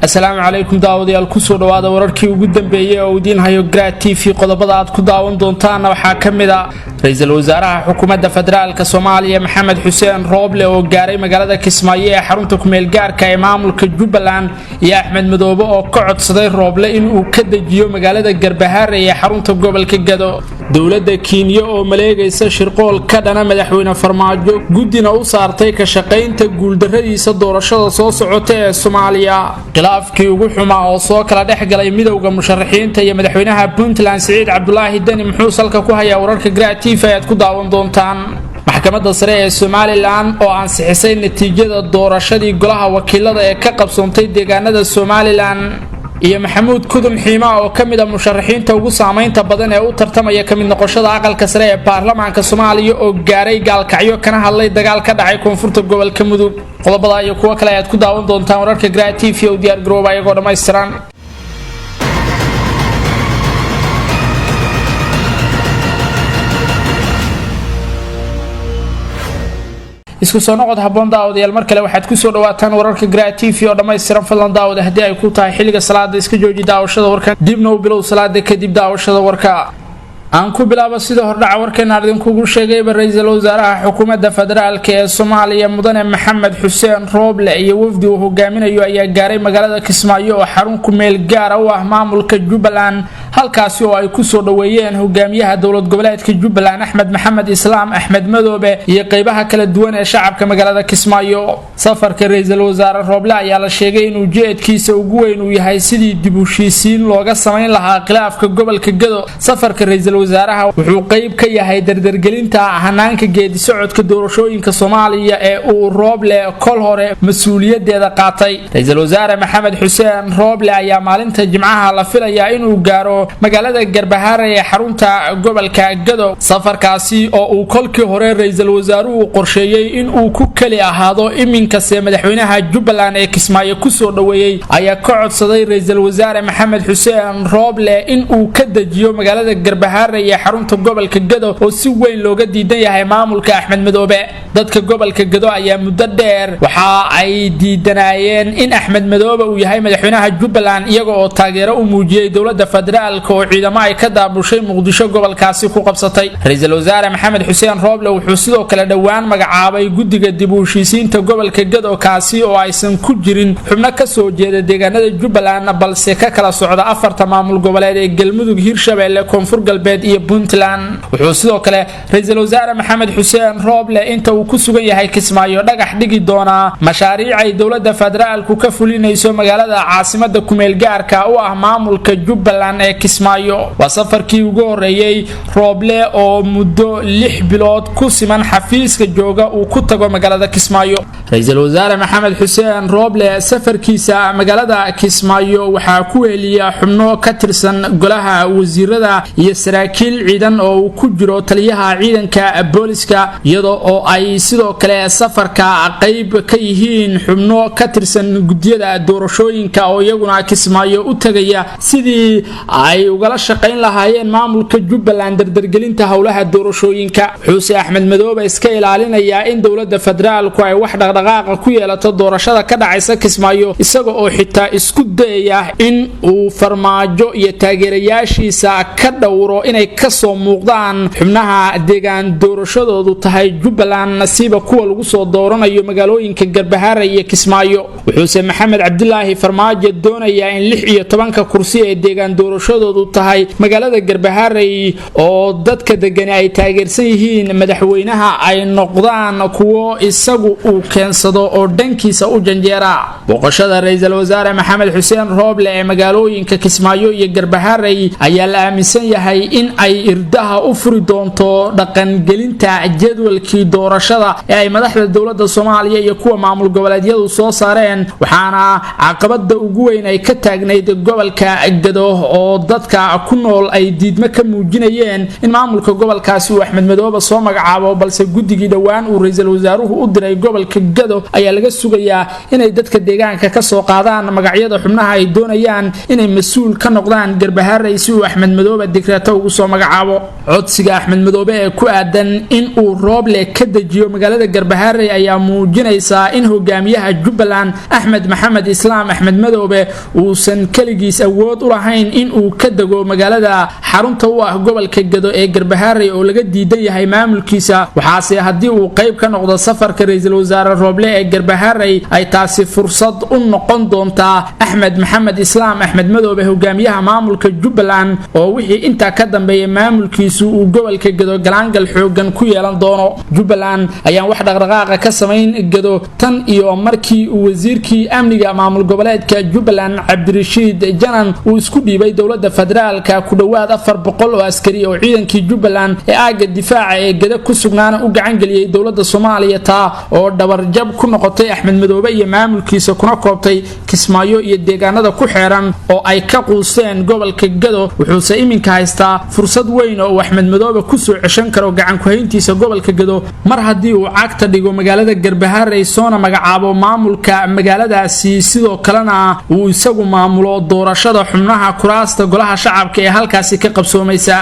السلام عليكم داوديال kusoo dhawaada wararkii ugu dambeeyay oo diin hayo Gaaray TV qodobada aad ku daawan doontaan waxa kamida ra'iisul wasaaraha xukuumadda federaalka Soomaaliya Maxamed Xuseen Rooble oo gaaray magaalada Kismaaya ee xarunta ku meel gaarka ee maamulka Jubbaland iyo Axmed Madoobe oo ka codsaday Rooble inuu ka dejiyo magaalada Garbah ee xarunta gobolka Gado dawladda Kenya oo maleegaysa shirqool ka dhana madaxweyne Farmaajo gudina u saartay ka shaqeynta guuldarradiisa doorashada soo socota ee Soomaaliya afkii ugu xumaa oo soo kala dhexgalay midowga musharaxiinta iyo madaxweynaha Puntland Saciid Cabdullaahi Dani muxuu salka ku hayaa wararka Gaaray TV aad ku daawan doontaan maxkamadda sare ee Somaliland oo ansixisay natiijada doorashadii golaha wakiilada ee ka qabsoontay deegaanada Somaliland iyo Maxamuud Kudum Xiima oo kamid ah musharaxiinta ugu saameynta badan ee u tartamaya kamid noqoshada aqalka sare ee baarlamaanka Soomaaliya oo gaaray gaalkacyo kana hadlay dagaal ka dhacay koonfurta gobolka Mudug qodobada iyo kuwa kale aad ku daawan doontaan wararka Gaaray TV oo diyaar garooba ayagoo dhameystiran isku soo noqod haboon daawadayaal mar kale waxaad ku soo dhawaataan wararka Gaaray TV oo dhameystiran fadlan daawada hadii ay ku tahay xilliga salaada iska jooji daawashada warka dibna u bilow salaada kadib daawashada warka aan ku bilaabo sida hordhaca warkeena idinkugu sheegay ra'iisul wasaaraha xukuumadda federaalka ee Soomaaliya mudane Maxamed Xuseen Rooble iyo wafdi uu hogaaminayo ayaa gaaray magaalada Kismaayo oo xarun ku meel gaar ah u ah maamulka Jubbaland halkaas oo ay ku soo dhaweeyeen hogaamiyaha dawlad goboleedka Jubbaland Axmed Maxamed Islaam Axmed Madoobe iyo qaybaha kala duwan ee shacabka magaalada Kismaayo safarka ra'iisul wasaare Rooble ayaa la sheegay inuu jeedkiisa ugu weyn uu yahay sidii dib u heshiisiin looga sameyn lahaa khilaafka gobolka Gado safarka ra'iisul wasaaraha wuxuu qayb ka yahay dardargelinta hanaanka geedi socodka doorashooyinka Soomaaliya ee uu Rooble kol hore mas'uuliyadeeda qaatay ra'iisul wasaare Maxamed Xuseen Rooble ayaa maalinta Jimcaha la filayaa inuu gaaro magaalada Garbah ee xarunta gobolka Gado safarkaasi oo uu kolkii hore ra'iisul wasaaruhu qorsheeyay inuu ku kali ahaado iminka madaxweynaha Jubbaland ee Kismaayo ku soo dhaweeyay ayaa ka codsaday ra'iisul wasaare Maxamed Xuseen Rooble inuu ka dejiyo magaalada Garbah ee xarunta gobolka Gado oo si weyn looga diidan yahay maamulka Axmed Madoobe dadka gobolka Gado ayaa muddo dheer waxa ay diidanayeen in Axmed Madoobe uu yahay madaxweynaha Jubbaland iyaga oo taageero u muujiyay dawladda federaalka oo ciidamo ay ka daabushay Muqdisho gobolkaasi ku qabsatay ra'iisul wasaare Maxamed Xuseen Rooble wuxuu sidoo kale dhawaan magacaabay guddiga dib u heshiisiinta gobolka Gado kaasi oo aysan ku jirin xubno ka soo jeeda deegaanada Jubbaland balse ka kala socda afarta maamul goboleed ee Galmudug Hirshabelle Koonfur Galbeed iyo Puntland wuxuu sidoo kale ra'iisul wasaare Maxamed Xuseen Rooble inta uu ku sugan yahay Kismaayo dhagax dhigi doona mashaariic ay dawladda federaalku ka fulinayso magaalada caasimadda ku meel gaarka u ah maamulka Jubbaland ee Kismaayo waa safarkii ugu horeeyay Rooble oo muddo 6 bilood ku siman xafiiska jooga uu ku tago magaalada Kismaayo ra'iisul wasaare Maxamed Xuseen Rooble safarkiisa magaalada Kismaayo waxa ku weeliya xubno ka tirsan golaha wasiirada iyo saraakiil ciidan oo ku jiro taliyaha ciidanka booliska iyadoo oo ay sidoo kale safarka qayb ka yihiin xubno ka tirsan gudiyada doorashooyinka oo iyaguna Kismaayo u tagaya sidii ay uga shaqeyn lahaayeen maamulka Jubbaland dardargelinta howlaha doorashooyinka Xuseen Axmed Madoobe iska ilaalinaya in dawladda federaalku ay wax dhaqdhaqaaq ku yeelato doorashada ka dhacaysa Kismaayo isaga oo xitaa isku dayaya in uu Farmaajo iyo taageerayaashiisa ka dhawro inay ka soo muuqdaan xubnaha deegaan doorashadoodu tahay Jubbaland nasiiba kuwa lagu soo dooranayo magaalooyinka Garbah iyo Kismaayo wuxuu Maxamed Cabdullaahi Farmaajo doonayaa in 16 kursi ee deegaan doorashadoodu tahay magaalada Garbah oo dadka degan ay taageersan yihiin madaxweynaha ay noqdaan kuwo isagu uu keensado oo dhankiisa u janjeera boqoshada ra'iisul wasaare Maxamed Xuseen Rooble ee magaalooyinka Kismaayo iyo Garbah ayaa la aaminsan yahay in ay irdaha u furi doonto dhaqan gelinta jadwalkii doorashada ee ay madaxda dawladda Soomaaliya iyo kuwa maamul goboleedyadu soo saareen waxaana caqabada ugu weyn ay ka taagnayd gobolka Gado oo dadka ku nool ay diidmo ka muujinayeen in maamulka gobolkaasi uu Axmed Madoobe soo magacaabo balse guddigii dhawaan uu ra'iisul wasaaruhu u diray gobolka Gado ayaa laga sugayaa inay dadka deegaanka ka soo qaadaan magacyada xubnaha ay doonayaan inay mas'uul ka noqdaan Garbah si uu Axmed Madoobe dekreeto ugu soo magacaabo codsiga Axmed Madoobe ee ku aadan in uu Rooble ka dejiyo magaalada Garbah ayaa muujinaysa in hogaamiyaha Jubbaland Axmed Maxamed Islaam Axmed Madoobe uusan kaligiis awood u lahayn in uu ka dago magaalada xarunta u ah gobolka Gado ee Garbah oo laga diidan yahay maamulkiisa waxaase hadii uu qayb ka noqdo safarka ra'iisul wasaare Rooble ee Garbah ay taasi fursad u noqon doontaa Axmed Maxamed Islaam Axmed Madoobe hogaamiyaha maamulka Jubbaland oo wixii inta ka dambeeyay maamulkiisu uu gobolka Gado galaangal xoogan ku yeelan doono Jubbaland ayaan wax dhaqdhaqaaq ka sameyn Gado tan iyo markii uu wasiirkii amniga maamul goboleedka Jubbaland Cabdirashiid Janan uu isku dhiibay dawladda federaalka ku dhawaad 400 oo askari oo ciidankii Jubbaland ee aaga difaaca ee Gado ku sugnaana u gacan galiyay dawladda Soomaaliya taa oo dhabarjab ku noqotay Axmed Madoobe iyo maamulkiisa kuna koobtay Kismaayo iyo deegaanada ku xeeran oo ay ka quuseen gobolka Gado wuxuu iminka haystaa fursad weyn oo Axmed Madoobe ku soo ceshan karo gacan ku hayntiisa gobolka Gado mar hadii uu cagta dhigo magaalada Garbah soona magacaabo maamulka magaaladaasi sidoo kalena uu isagu maamulo doorashada xubnaha kuraasta golaha shacabka ee halkaasi ka qabsoomaysa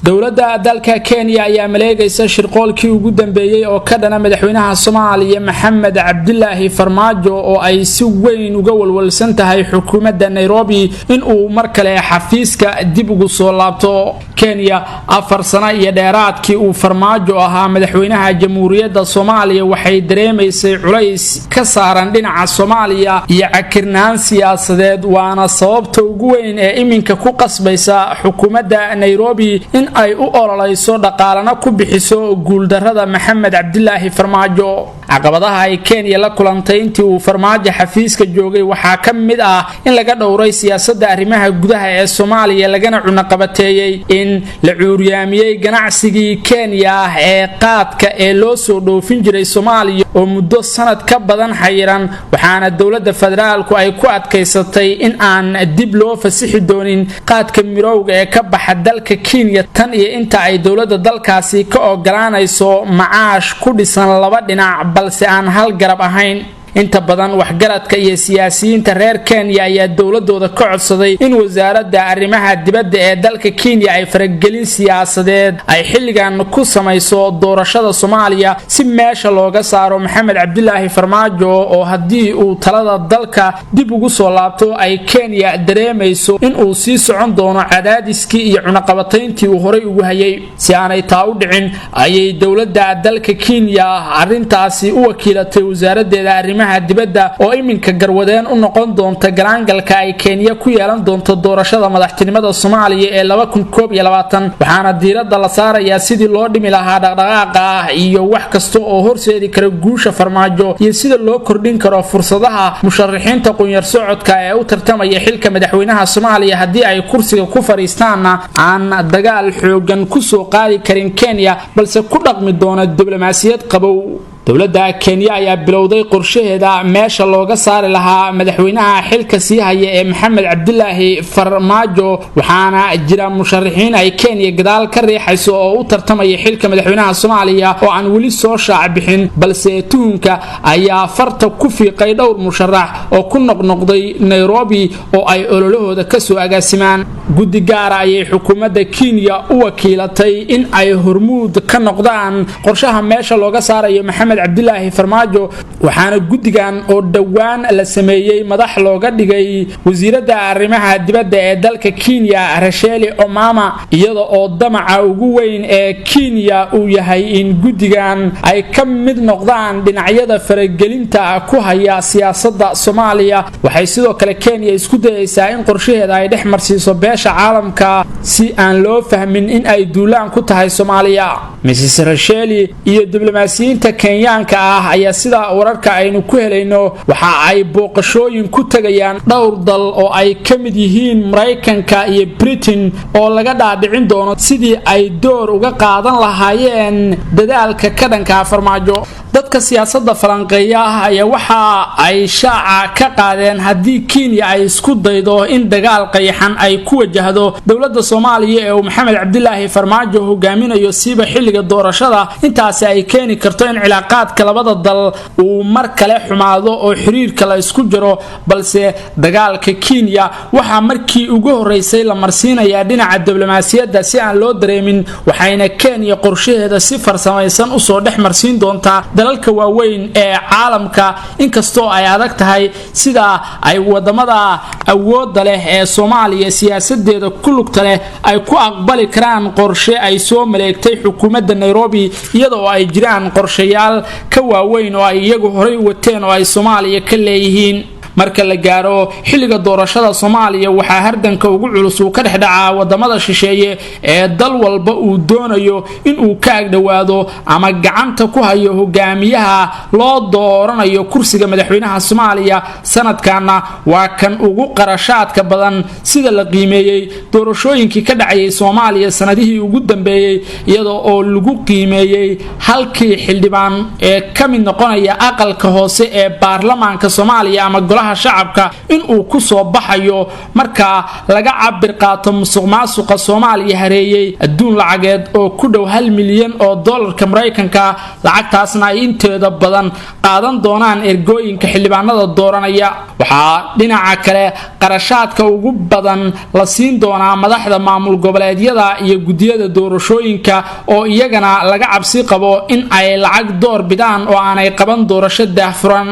dawladda dalka Kenya ayaa maleegaysa shirqoolkii ugu dambeeyay oo ka dhana madaxweynaha Soomaaliya Maxamed Cabdilaahi Farmaajo oo ay si weyn uga walwalsan tahay xukuumadda Nairobi in uu mar kale xafiiska dib ugu soo laabto Kenya 4 sano iyo dheeraadkii uu Farmaajo ahaa madaxweynaha Jamhuuriyadda Soomaaliya waxay dareemaysay culays ka saaran dhinaca Soomaaliya iyo cakirnaan siyaasadeed waana sababta ugu weyn ee iminka ku qasbaysa xukuumadda Nairobi in ay u ololayso dhaqaalana ku bixiso guuldarrada Maxamed Cabdilaahi Farmaajo caqabadaha ay Kenya la kulantay intii uu Farmaajo xafiiska joogay waxaa ka mid ah in laga dhowray siyaasadda arrimaha gudaha ee Soomaaliya lagana cunaqabateeyay in la cuuryaamiyay ganacsigii Kenya ee qaadka ee loo soo dhoofin jiray Soomaaliya oo muddo sanad ka badan xayiran waxaana dawladda federaalku ay ku adkaysatay in aan dib loo fasixi doonin qaadka mirowga ee ka baxa dalka Kenya tan iyo inta ay dawladda dalkaasi ka ogolaanayso macaash ku dhisan laba dhinac balse aan hal garab ahayn inta badan waxgaradka iyo siyaasiyiinta reer Kenya ayaa dawladooda ka codsaday in wasaaradda arrimaha dibadda ee dalka Kenya ay faragelin siyaasadeed ay xilligan ku samayso doorashada Soomaaliya si meesha looga saaro Maxamed Cabdilaahi Farmaajo oo hadii uu talada dalka dib ugu soo laabto ay Kenya dareemayso in uu sii socon doono cadaadiskii iyo cunaqabatayntii uu horay ugu hayay si aanay taa u dhicin ayay dawladda dalka Kenya arintaasi u wakiilatay wasaaradda arrimaha dibadda oo iminka garwadeen u noqon doonta galaangalka ay Kenya ku yeelan doonto doorashada madaxtinimada Soomaaliya ee 2021 waxaana diiradda la saarayaa sidii loo dhimi lahaa dhaqdhaqaaqa iyo wax kasta oo horseedi kara guusha Farmaajo iyo sida loo kordhin karo fursadaha musharaxiinta qunyar socodka ee u tartamaya xilka madaxweynaha Soomaaliya hadii ay kursiga ku fariistaana aan dagaal xoogan ku soo qaadi karin Kenya balse ku dhaqmi doona diblomaasiyad qabow dawladda Kenya ayaa bilowday qorshaheeda meesha looga saari lahaa madaxweynaha xilka sii haya ee Maxamed Cabdilaahi Farmaajo waxaana jira musharaxiin ay Kenya gadaal ka riixayso oo u tartamaya xilka madaxweynaha Soomaaliya oo aan wali soo shaac bixin balse tuhunka ayaa farta ku fiiqay dhowr musharax oo ku noqnoqday Nairobi oo ay ololahooda ka soo agaasimaan guddi gaar ah ay xukuumadda Kenya u wakiilatay in ay hormuud ka noqdaan qorshaha meesha looga saarayo Maxamed Cabdilaahi Farmaajo waxaana guddigan oo dhawaan la sameeyay madax looga dhigay wasiiradda arrimaha dibadda ee dalka Kenya Rachel Omama iyada oo damaca ugu weyn ee Kenya uu yahay in guddigan ay ka mid noqdaan dhinacyada faragelinta ku haya siyaasadda Soomaaliya waxay sidoo kale Kenya isku dayaysaa in qorshaheeda ay dhex marsiiso beesha caalamka si aan loo fahmin in ay duulaan ku tahay Soomaaliya Mrs Rachel iyo diblomaasiyiinta Kenyaanka ah ayaa sida wararka aynu ku helayno waxa ay booqashooyin ku tagayaan dhowr dal oo ay ka mid yihiin Mareykanka iyo Britain oo laga dhaadhicin doono sidii ay door uga qaadan lahaayeen dadaalka ka dhanka Farmaajo dadka siyaasadda falanqeeya ayaa waxa ay shaaca ka qaadeen haddii Kenya ay isku daydo in dagaal qayaxan ay ku wajahdo dowladda Soomaaliya ee Maxamed Cabdilaahi Farmaajo hogaaminayo siiba xilliga doorashada intaas ay keeni karto in cilaaqaadka labada dal uu mar kale xumaado oo xiriirka la isku jiro balse dagaalka Kenya waxa markii ugu horeysay la marsiinaya dhinaca diblomaasiyadda si aan loo dareemin waxayna Kenya qorshaheeda si farsamaysan u soo dhex marsiin doontaa dalalka waaweyn ee caalamka inkastoo ay adag tahay sida ay wadamada awoodda leh ee Soomaaliya siyaasadeeda ku lugta leh ay ku aqbali karaan qorshe ay soo maleegtay xukuumadda Nairobi iyadoo ay jiraan qorshayaal ka waaweyn oo ay iyagu horey u wateen oo ay Soomaaliya ka leeyihiin marka la gaaro xilliga doorashada Soomaaliya waxa hardanka ugu culus uu ka dhexdhacaa wadamada shisheeye ee dal walba uu doonayo in uu ka agdhawaado ama gacanta ku hayo hogaamiyaha loo dooranayo kursiga madaxweynaha Soomaaliya sanadkana waa kan ugu qarashaadka badan sida la qiimeeyay doorashooyinkii ka dhacay Soomaaliya sanadihii ugu dambeeyay iyadoo oo lagu qiimeeyay halkii xildhibaan ee ka mid noqonaya aqalka hoose ee baarlamaanka Soomaaliya ama shacabka in uu ku soo baxayo marka laga cabir qaato musuqmaasuqa Soomaaliya hareeyay adduun lacageed oo ku dhow 1 milyan oo dollarka Mareykanka lacagtaasna ay inteeda badan qaadan doonaan ergooyinka xildhibaanada dooranaya waxa dhinaca kale qarashaadka ugu badan la siin doonaa madaxda maamul goboleedyada iyo gudiyada doorashooyinka oo iyagana laga cabsi qabo in ay lacag door bidaan oo aanay qaban doorasho daahfuran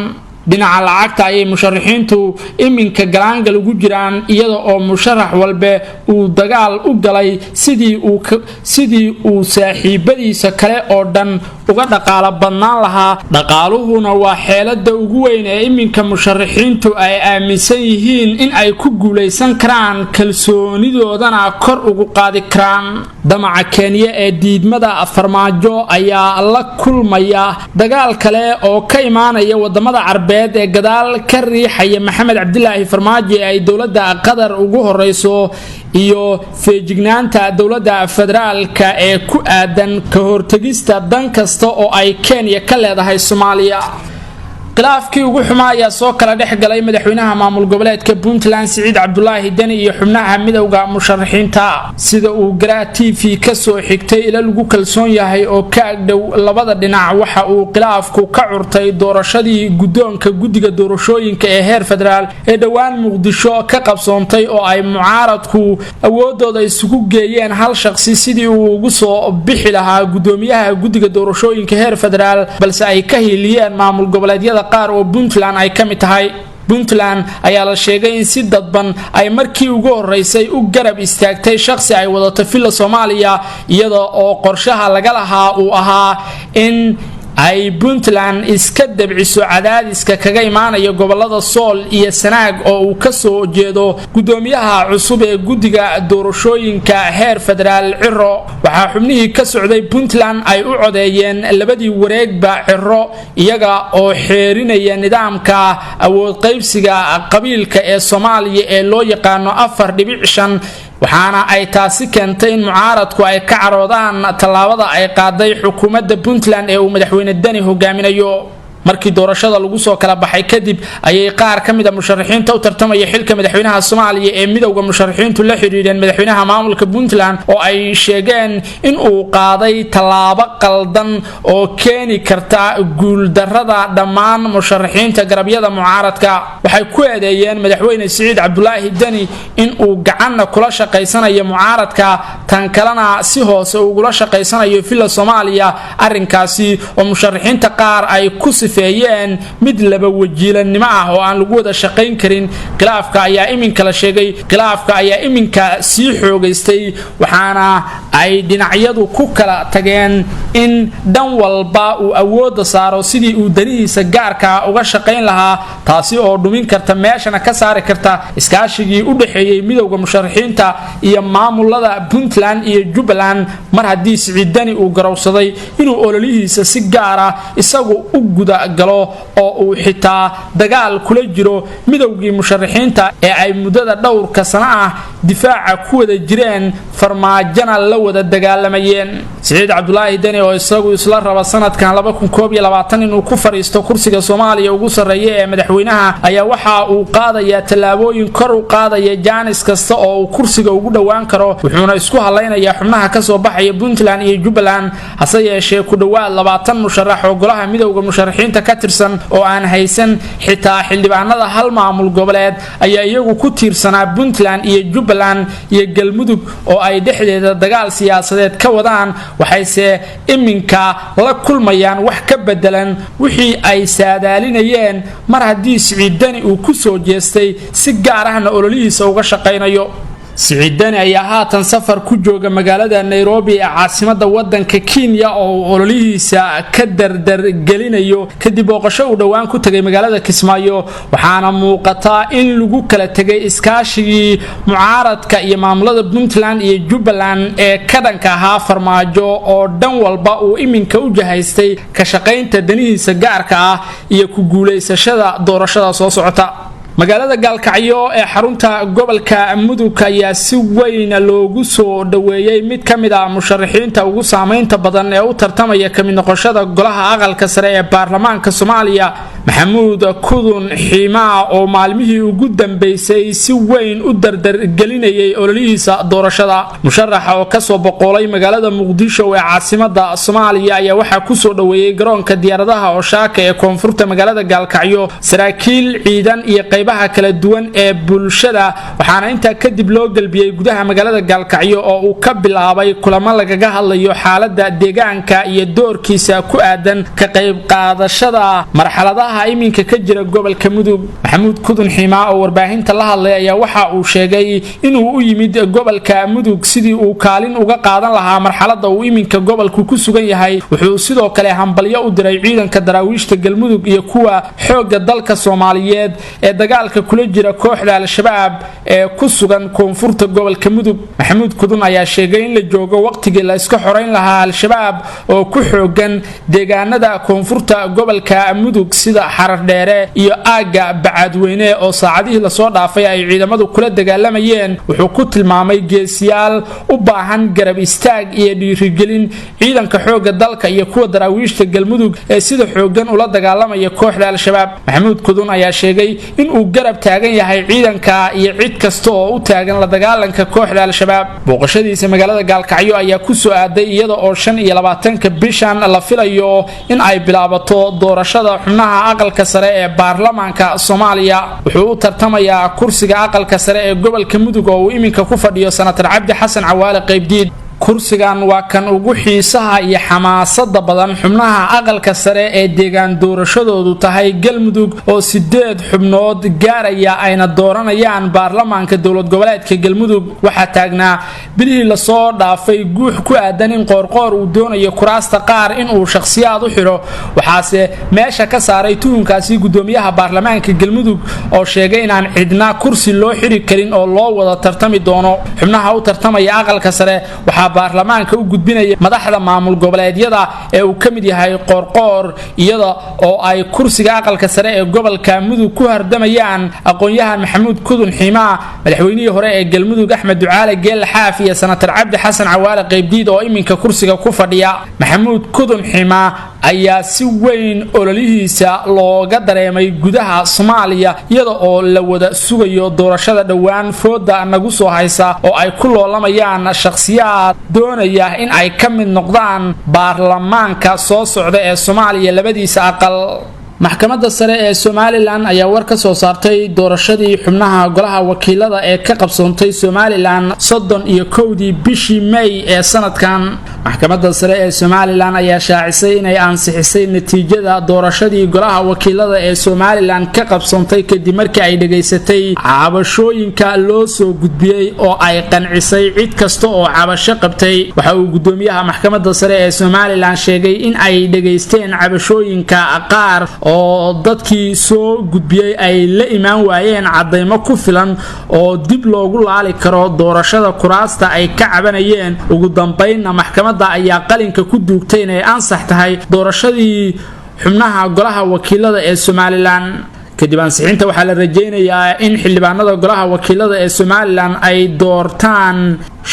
dhinaca lacagta ay musharaxiintu iminka galaangal ugu jiraan iyada oo musharax walba uu dagaal u galay sidii uu saaxiibadiisa kale oo dhan uga dhaqaala badnaan lahaa dhaqaaluhuna waa xeelada ugu weyn ee iminka musharaxiintu ay aaminsan yihiin in ay ku guuleysan karaan kalsoonidoodana kor ugu qaadi karaan damaca Kenya ee diidmada Farmaajo ayaa la kulmaya dagaal kale oo ka imaanaya wadamada Carbeed ee gadaal ka riixaya Maxamed Cabdilaahi Farmaajo ay dawladda Qatar ugu horeyso iyo feejignaanta dawladda federaalka ee ku aadan ka hortagista dan kasta oo ay Kenya ka leedahay Soomaaliya khilaafkii ugu xumaaya soo kala dhexgalay madaxweynaha maamul goboleedka Puntland Siciid Cabdulaahi Dani iyo xubnaha midowga musharaxiinta sida uu Garbah TV ka soo xigtay ila lagu kalsoon yahay oo ka agdhow labada dhinac waxa uu khilaafku ka curtay doorashadii gudoonka gudiga doorashooyinka ee heer federaal ee dhawaan Muqdisho ka qabsoontay oo ay mucaaradku awoodooda isugu geeyeen hal shakhsi sidii uu ugu soo bixi lahaa gudoomiyaha gudiga doorashooyinka heer federaal balse ay ka hiliyeen maamul goboleedyada qaar oo Puntland ay ka mid tahay Puntland ayaa la sheegay in si dadban ay markii ugu horeysay u garab istaagtay shakhsi ay wadato filla Soomaaliya iyada oo qorshaha laga lahaa uu ahaa in ay Puntland iska dabciso cadaadiska kaga imaanaya gobolada Sool iyo Sanaag oo uu ka soo jeedo gudoomiyaha cusub ee gudiga doorashooyinka heer federaal Ciro waxa xubnihii ka socday Puntland ay u codeeyeen labadii wareegba Ciro iyaga oo xeerinaya nidaamka awood qaybsiga qabiilka ee Soomaaliya ee loo yaqaan 4.5 waxaana ay taasi keentay in mucaaradku ay ka caroodaan talaabada ay qaaday xukuumadda Puntland ee uu madaxweyne Dani hogaaminayo markii doorashada lagu soo kala baxay kadib ayay qaar kamid ah musharaxiinta u tartamaya xilka madaxweynaha Soomaaliya ee midowga musharaxiintu la xiriireen madaxweynaha maamulka Puntland oo ay sheegeen in uu qaaday talaabo qaldan oo keeni karta guul darrada dhammaan musharaxiinta garabyada mucaaradka waxay ku eedeeyeen madaxweyne Siciid Cabdulaahi Dani in uu gacan kula shaqeysanayo mucaaradka tan kalena si hoose ugu la shaqeysanayo filla Soomaaliya arrinkaasi oo musharaxiinta qaar ay ku mid laba wajiilanimo ah oo aan lagu wada shaqeyn karin khilaafka ayaa iminka la sheegay khilaafka ayaa iminka sii xoogaystay waxaana ay dhinacyadu ku kala tageen in dhan walba uu awood saaro sidii uu danihiisa gaarka uga shaqeyn lahaa taasi oo dhumin karta meeshana ka saari karta iskaashigii u dhaxeeyay midowga musharaxiinta iyo maamulada Puntland iyo Jubbaland mar haddii Siciid Dani uu garowsaday inuu ololihiisa si gaar ah isagu u guda galo oo uu xitaa dagaal kula jiro midowgii musharaxiinta ee ay muddada dhowrka sano ah difaaca ku wada jireen farmaajana la wada dagaalamayeen Siciid Cabdulaahi Deni oo isagu isla raba sanadkan 2021 inuu ku fariisto kursiga Soomaaliya ugu sareeya ee madaxweynaha ayaa waxa uu qaadayaa talaabooyin kor u qaadaya jaanis kasta oo uu kursiga ugu dhawaan karo wuxuuna isku halaynayaa xubnaha ka soo baxaya Puntland iyo Jubbaland hase yeeshee ku dhawaad 20 musharax oo golaha midowga musharaxiinta ka tirsan oo aan haysan xitaa xildhibaanada hal maamul goboleed ayaa iyagu ku tiirsanaa Puntland iyo Jubbaland iyo Galmudug oo ay dhexdeeda dagaal siyaasadeed ka wadaan waxayse iminka la kulmayaan wax ka bedelan wixii ay saadaalinayeen mar haddii Siciid Deni uu ku soo jeestay si gaar ahna ololihiisa uga shaqeynayo Siciid Deni ayaa haatan safar ku jooga magaalada Nairobi ee caasimadda wadanka Kenya oo ololihiisa ka dardar gelinayo kadib booqasho uu dhawaan ku tagay magaalada Kismaayo waxaana muuqata in lagu kala tagay iskaashigii mucaaradka iyo maamulada Puntland iyo Jubbaland ee ka dhanka ahaa farmaajo oo dhan walba uu iminka u jahaystay ka shaqeynta danihiisa gaarka ah iyo ku guuleysashada doorashada soo socota magaalada Gaalkacyo ee xarunta gobolka Mudug ayaa si weyn loogu soo dhaweeyay mid kamid ah musharaxiinta ugu saameynta badan ee u tartamaya kamid noqoshada golaha aqalka sare ee baarlamaanka Soomaaliya Maxamuud Kudun Ximaa oo maalmihii ugu dambeysay si weyn u dardar gelinayay ololihiisa doorashada musharaxa oo ka soo boqolay magaalada Muqdisho ee caasimadda Soomaaliya ayaa waxa ku soo dhaweeyay garoonka diyaaradaha Oshaaka ee koonfurta magaalada Gaalkacyo saraakiil ciidan iyo qaybaha kala duwan ee bulshada waxaana inta kadib loo galbiyay gudaha magaalada Gaalkacyo oo uu ka bilaabay kulamo lagaga hadlayo xaaladda deegaanka iyo doorkiisa ku aadan ka qayb qaadashada marxaladaha iminka ka jira gobolka Mudug Maxamuud Kudun Ximaa oo warbaahinta la hadlay ayaa waxa uu sheegay inuu u yimid gobolka Mudug sidii uu kaalin uga qaadan lahaa marxaladda uu iminka gobolku ku sugan yahay wuxuu sidoo kale hambalyo u diray ciidanka daraawiishta Galmudug iyo kuwa xooga dalka Soomaaliyeed ee dagaalka kula jira kooxda al-shabaab ee ku sugan koonfurta gobolka Mudug Maxamuud Kudun ayaa sheegay in la joogo waqtigii la iska xoreyn lahaa al-shabaab oo ku xoogan deegaanada koonfurta gobolka Mudug sida Xarardheere iyo aaga Bacadweyne oo saacadihii la soo dhaafay ay ciidamadu kula dagaalamayeen wuxuu ku tilmaamay geesiyaal u baahan garab istaag iyo dhiirigelin ciidanka xooga dalka iyo kuwa daraawiishta Galmudug ee sida xoogan ula dagaalamaya kooxda al-shabaab Maxamuud Kudun ayaa sheegay in uu garab taagan yahay ciidanka iyo cid kasta oo u taagan la dagaalanka kooxda al-shabaab booqashadiisa magaalada Gaalkacyo ayaa ku soo aaday iyada oo 25 bishan la filayo in ay bilaabato doorashada xubnaha aqalka sare ee baarlamaanka Soomaaliya wuxuu u tartamayaa kursiga aqalka sare ee gobolka Mudug oo uu iminka ku fadhiyo Senator Cabdi Xasan Cawaale Qaybdiid kursigan waa kan ugu xiisaha iyo xamaasada badan xubnaha aqalka sare ee deegaan doorashadoodu tahay Galmudug oo 8 xubnood gaaraya ayna dooranayaan baarlamaanka dowlad goboleedka Galmudug waxa taagnaa bilihii la soo dhaafay guux ku aadan in qoorqoor uu doonayo kuraasta qaar in uu shakhsiyaad u xiro waxaase meesha ka saaray tuhunkaasi gudoomiyaha baarlamaanka Galmudug oo sheegay inaan cidna kursi loo xiri karin oo loo wada tartami doono xubnaha u tartamaya aqalka sare waxa baarlamaanka u gudbinaya madaxda maamul goboleedyada ee uu kamid yahay qoorqoor iyada oo ay kursiga aqalka sare ee gobolka Mudug ku hardamayaan aqoonyahan Maxamuud Kudun Ximaa madaxweynihii hore ee Galmudug Axmed Ducaale Geel Xaaf iyo Senator Cabdi Xasan Cawaale Qaybdiid oo iminka kursiga ku fadhiya Maxamuud Kudun Ximaa ayaa si weyn ololihiisa looga dareemay gudaha Soomaaliya iyada oo la wada sugayo doorashada dhawaan fooda nagu soo haysa oo ay ku loolamayaan shakhsiyaad doonaya in ay ka mid noqdaan baarlamaanka soo socda ee Soomaaliya labadiisa aqal maxkamadda sare ee Somaliland ayaa war ka soo saartay doorashadii xubnaha golaha wakiilada ee ka qabsoontay Somaliland 31 bishii May ee sanadkan maxkamadda sare ee Somaliland ayaa shaacisay inay ansixisay natiijada doorashadii golaha wakiilada ee Somaliland ka qabsoontay kadib markii ay dhageysatay cabashooyinka loo soo gudbiyay oo ay qancisay cid kasta oo cabasho qabtay waxa uu gudoomiyaha maxkamadda sare ee Somaliland sheegay in ay dhageysteen cabashooyinka qaar oo dadkii soo gudbiyay ay la imaan waayeen cadeymo ku filan oo dib loogu laali karo doorashada kuraasta ay ka cabanayeen ugu dambeynna maxkamadda ayaa qalinka ku duugtay inay ansax tahay doorashadii xubnaha golaha wakiilada ee Somaliland kadib ansixinta waxaa la rajeynayaa in xildhibaanada golaha wakiilada ee Somaliland ay doortaan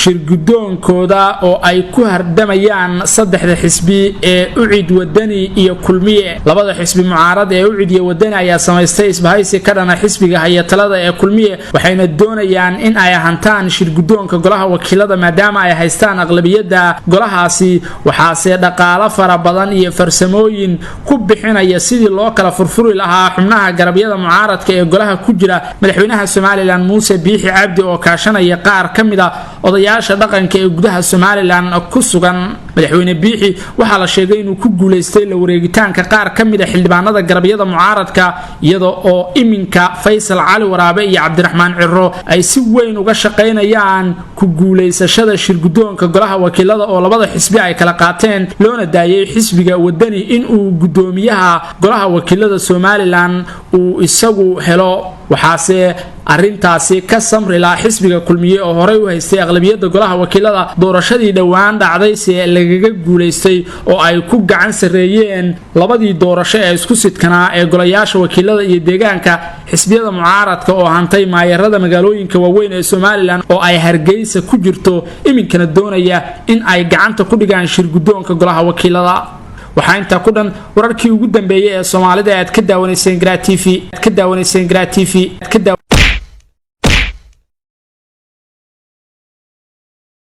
shirgudoonkooda oo ay ku hardamayaan saddexda xisbi ee ucid wadani iyo kulmiye labada xisbi mucaarad ee ucid iyo wadani ayaa samaystay isbahaysi ka dhana xisbiga hayatalada ee kulmiye waxayna doonayaan in ay hantaan shirgudoonka golaha wakiilada maadaama ay haystaan aqlabiyada golahaasi waxaase dhaqaale fara badan iyo farsamooyin ku bixinaya sidii loo kala furfuri lahaa xubnaha garabyada mucaaradka ee golaha ku jira madaxweynaha Somaliland Muuse Biixi Cabdi oo kaashanaya qaar kamida odayaasha dhaqanka ee gudaha Somaliland ku sugan madaxweyne Biixi waxa la sheegay inuu ku guuleystay la wareegitaanka qaar kamida xildhibaanada garabyada mucaaradka iyadoo oo iminka Faysal Cali Waraabe iyo Cabdiraxmaan Cirro ay si weyn uga shaqeynayaan ku guuleysashada shirgudoonka golaha wakiilada oo labada xisbi ay kala qaateen loona daayay xisbiga wadani in uu gudoomiyaha golaha wakiilada Somaliland uu isagu helo waxaase arintaasi ka samri la xisbiga kulmiye oo horay u haystay aqlabiyada golaha wakiilada doorashadii dhawaan dhacday si lagaga guuleystay oo ay ku gacan sareeyeen labadii doorasho ee isku sidkanaa ee golayaasha wakiilada iyo deegaanka xisbiyada mucaaradka oo hantay maayarada magaalooyinka waaweyn ee Somaliland oo ay Hargeysa ku jirto iminkana doonaya in ay gacanta ku dhigaan shirgudoonka golaha wakiilada waxaa inta ku dhan wararkii ugu dambeeyay ee Soomaalida aad ka daawanayseen Gaaray TV